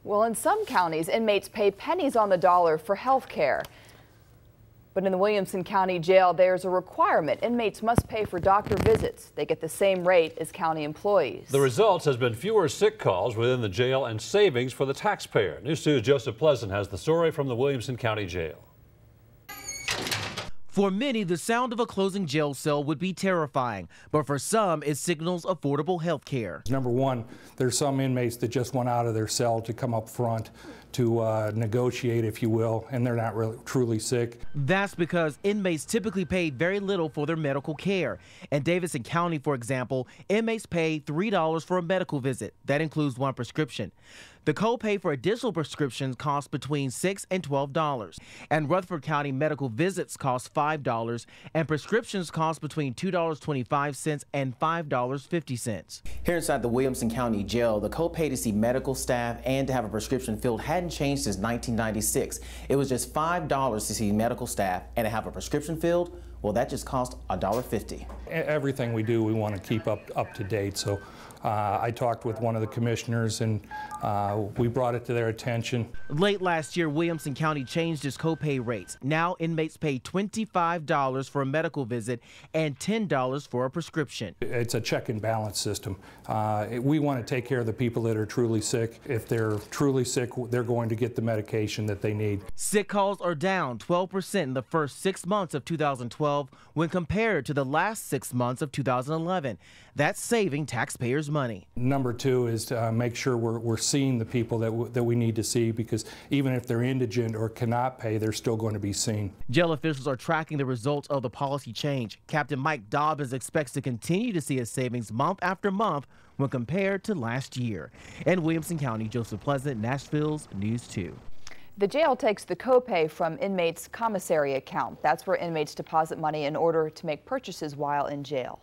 Well, in some counties, inmates pay pennies on the dollar for health care. But in the Williamson County Jail, there's a requirement. Inmates must pay for doctor visits. They get the same rate as county employees. The results has been fewer sick calls within the jail and savings for the taxpayer. News 2's Joseph Pleasant has the story from the Williamson County Jail. For many, the sound of a closing jail cell would be terrifying, but for some, it signals affordable health care. Number one, there's some inmates that just want out of their cell to come up front to negotiate, if you will, and they're not really truly sick. That's because inmates typically pay very little for their medical care. In Davidson County, for example, inmates pay $3 for a medical visit. That includes one prescription. The copay for additional prescriptions costs between $6 and $12. And Rutherford County medical visits cost $5, and prescriptions cost between $2.25 and $5.50. Here inside the Williamson County Jail, the copay to see medical staff and to have a prescription filled hadn't changed since 1996. It was just $5 to see medical staff and to have a prescription filled. Well, that just cost $1.50. Everything we do, we want to keep up to date. So I talked with one of the commissioners and we brought it to their attention. Late last year, Williamson County changed its copay rates. Now inmates pay $25 for a medical visit and $10 for a prescription. It's a check and balance system. We want to take care of the people that are truly sick. If they're truly sick, they're going to get the medication that they need. Sick calls are down 12% in the first 6 months of 2012 when compared to the last 6 months of 2011. That's saving taxpayers money. Number two is to make sure we're seeing the people that we need to see, because even if they're indigent or cannot pay, they're still going to be seen. Jail officials are tracking the results of the policy change. Captain Mike Dobbins expects to continue to see a savings month after month when compared to last year. In Williamson County, Joseph Pleasant, Nashville's News 2. The jail takes the copay from inmates' commissary account. That's where inmates deposit money in order to make purchases while in jail.